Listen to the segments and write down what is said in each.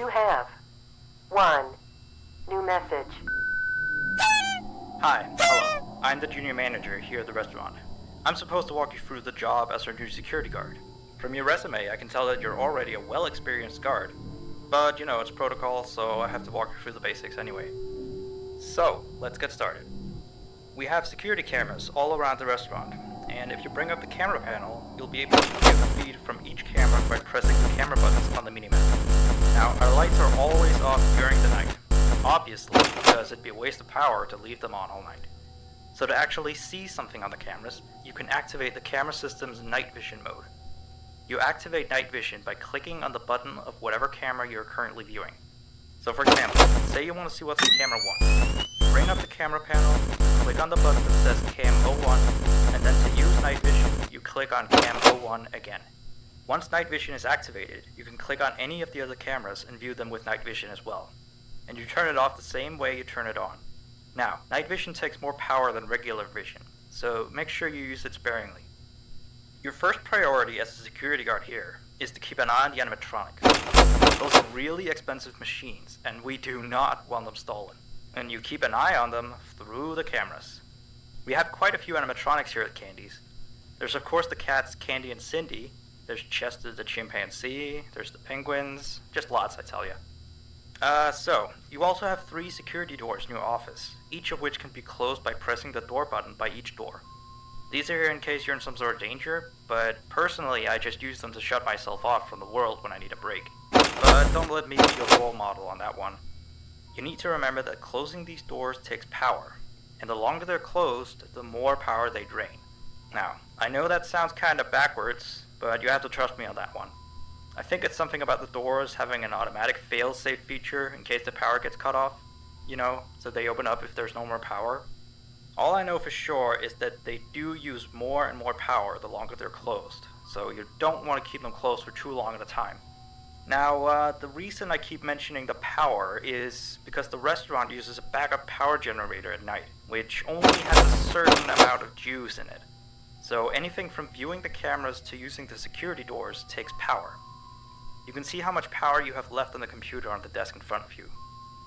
You have one new message. Hi, hello. I'm the junior manager here at the restaurant. I'm supposed to walk you through the job as our new security guard. From your resume, I can tell that you're already a well-experienced guard. But, it's protocol, so I have to walk you through the basics anyway. So, let's get started. We have security cameras all around the restaurant, and if you bring up the camera panel, you'll be able to view the feed from each camera by pressing the camera buttons on the minimap. Now, our lights are always off during the night, obviously because it'd be a waste of power to leave them on all night. So to actually see something on the cameras, you can activate the camera system's night vision mode. You activate night vision by clicking on the button of whatever camera you're currently viewing. So for example, say you want to see what's in camera 1. Bring up the camera panel, click on the button that says Cam 01, and then to use night vision, you click on Cam 01 again. Once night vision is activated, you can click on any of the other cameras and view them with night vision as well. And you turn it off the same way you turn it on. Now, night vision takes more power than regular vision, so make sure you use it sparingly. Your first priority as a security guard here is to keep an eye on the animatronics. Those are really expensive machines, and we do not want them stolen. And you keep an eye on them through the cameras. We have quite a few animatronics here at Candy's. There's of course the cats Candy and Cindy, there's Chester the chimpanzee, there's the penguins, just lots I tell you. So, you also have 3 security doors in your office, each of which can be closed by pressing the door button by each door. These are here in case you're in some sort of danger, but personally I just use them to shut myself off from the world when I need a break. But don't let me be your role model on that one. You need to remember that closing these doors takes power, and the longer they're closed, the more power they drain. Now, I know that sounds kinda backwards, but you have to trust me on that one. I think it's something about the doors having an automatic fail-safe feature in case the power gets cut off, so they open up if there's no more power. All I know for sure is that they do use more and more power the longer they're closed, so you don't want to keep them closed for too long at a time. Now, the reason I keep mentioning the power is because the restaurant uses a backup power generator at night, which only has a certain amount of juice in it. So anything from viewing the cameras to using the security doors takes power. You can see how much power you have left on the computer on the desk in front of you.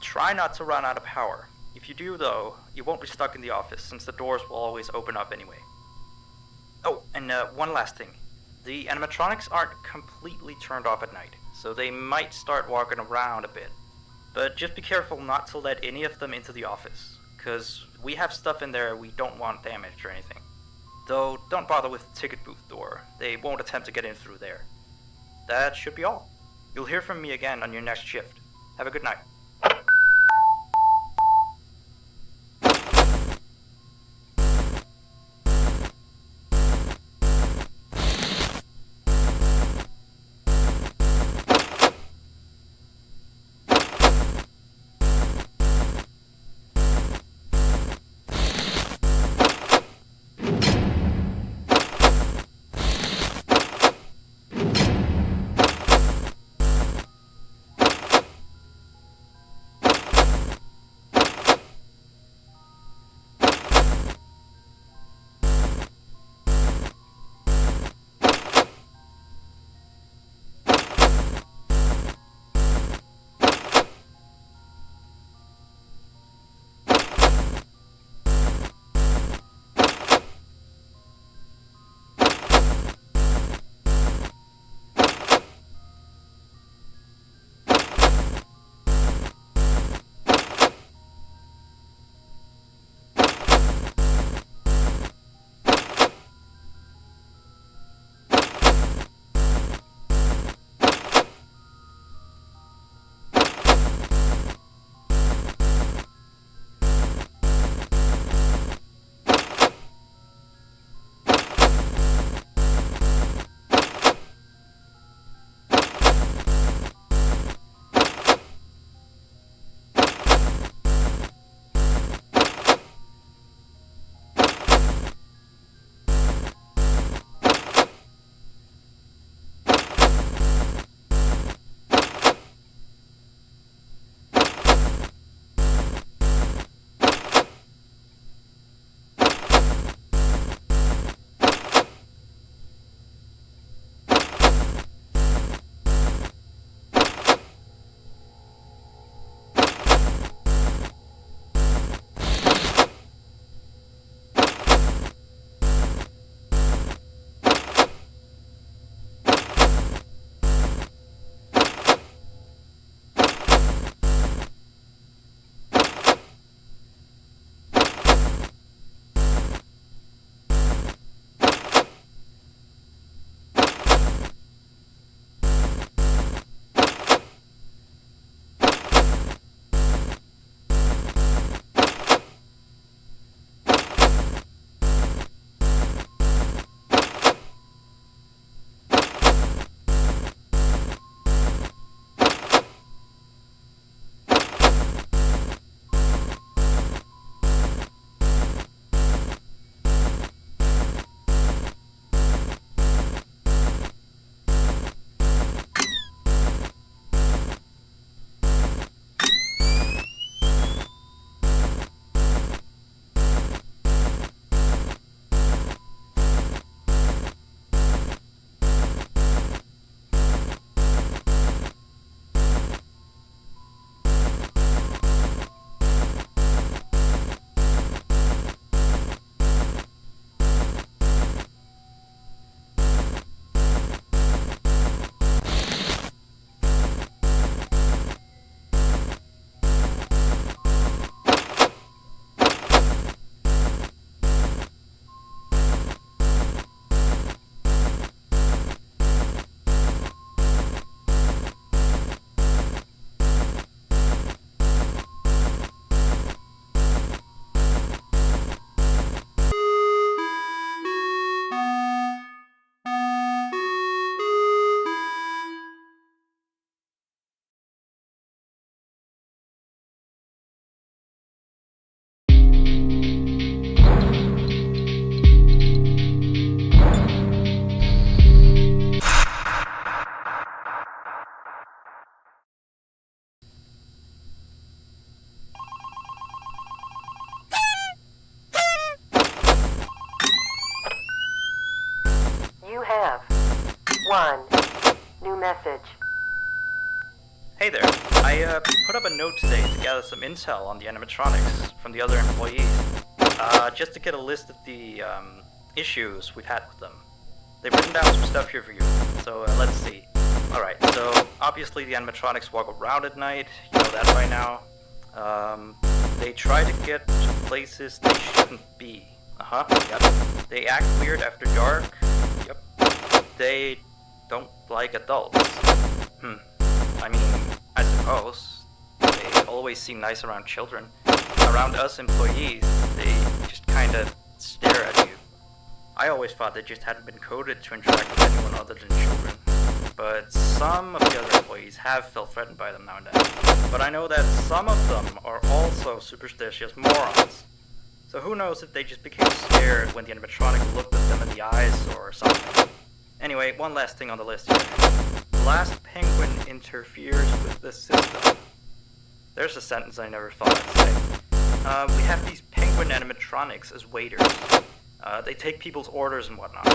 Try not to run out of power. If you do though, you won't be stuck in the office since the doors will always open up anyway. Oh, and one last thing. The animatronics aren't completely turned off at night, so they might start walking around a bit. But just be careful not to let any of them into the office, cause we have stuff in there we don't want damaged or anything. Though don't bother with the ticket booth door, they won't attempt to get in through there. That should be all. You'll hear from me again on your next shift. Have a good night. 1. New message. Hey there. I put up a note today to gather some intel on the animatronics from the other employees. Just to get a list of the issues we've had with them. They've written down some stuff here for you, so let's see. Alright, so obviously the animatronics walk around at night, you know that by now. They try to get to places they shouldn't be. Yep. They act weird after dark. Yep. They don't like adults. I mean, I suppose. They always seem nice around children. Around us employees, they just kinda stare at you. I always thought they just hadn't been coded to interact with anyone other than children. But some of the other employees have felt threatened by them now and then. But I know that some of them are also superstitious morons. So who knows if they just became scared when the animatronic looked at them in the eyes or something. Anyway, one last thing on the list here. The last penguin interferes with the system. There's a sentence I never thought I'd say. We have these penguin animatronics as waiters. They take people's orders and whatnot.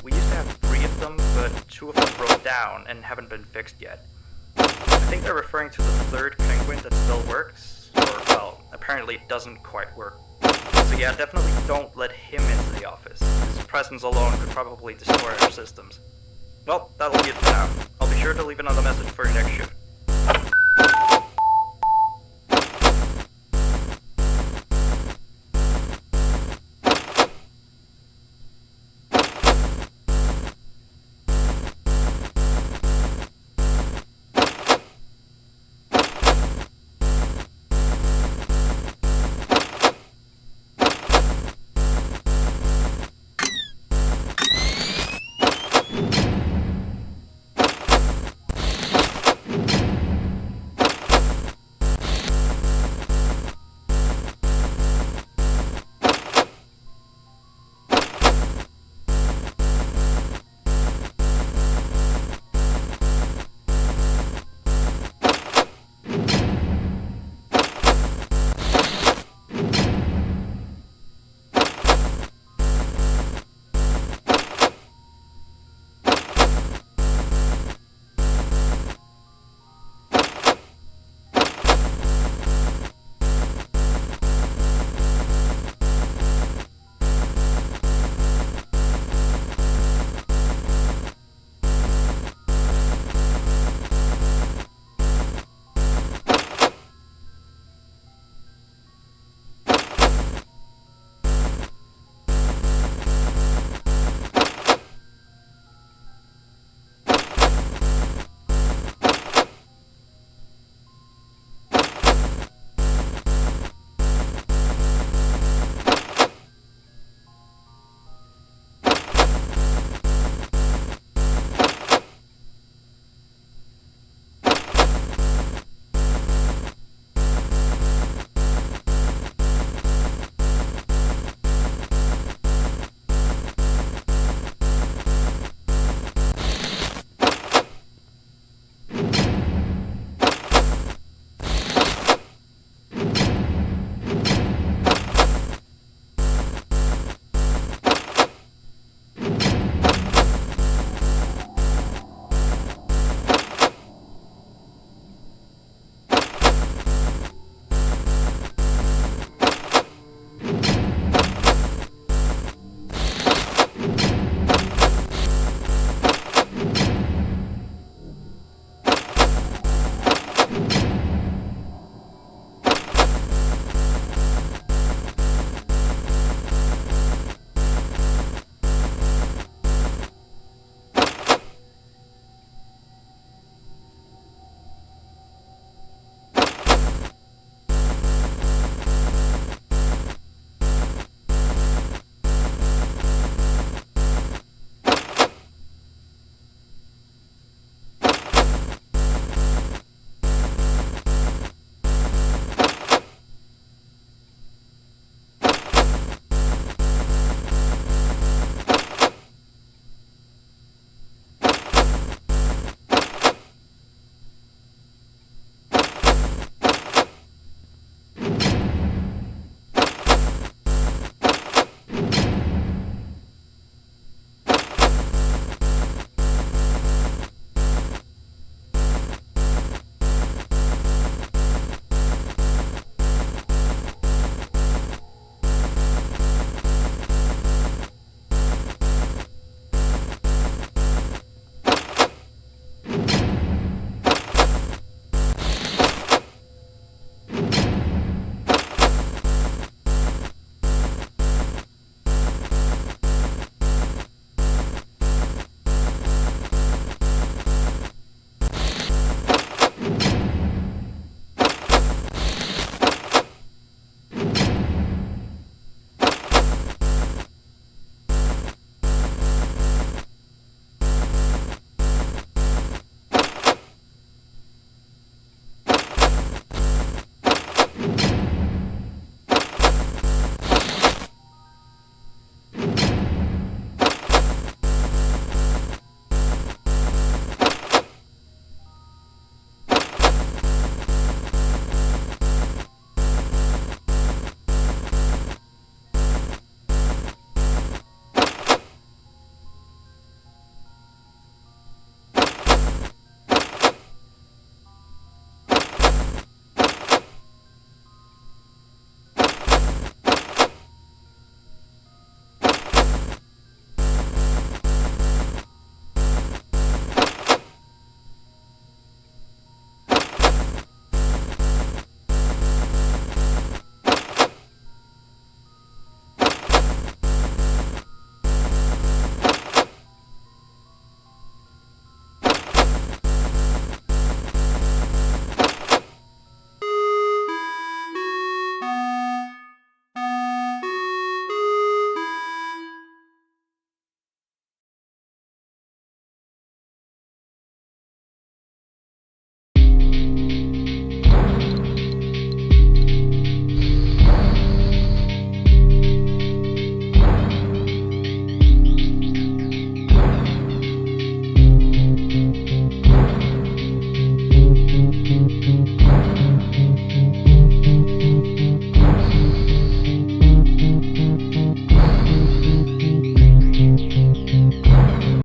We used to have 3 of them, but 2 of them broke down and haven't been fixed yet. I think they're referring to the 3rd penguin that still works, or, well, apparently it doesn't quite work. So yeah, definitely don't let him into the office. His presence alone could probably destroy our systems. Well, that'll be it for now. I'll be sure to leave another message for your next shift.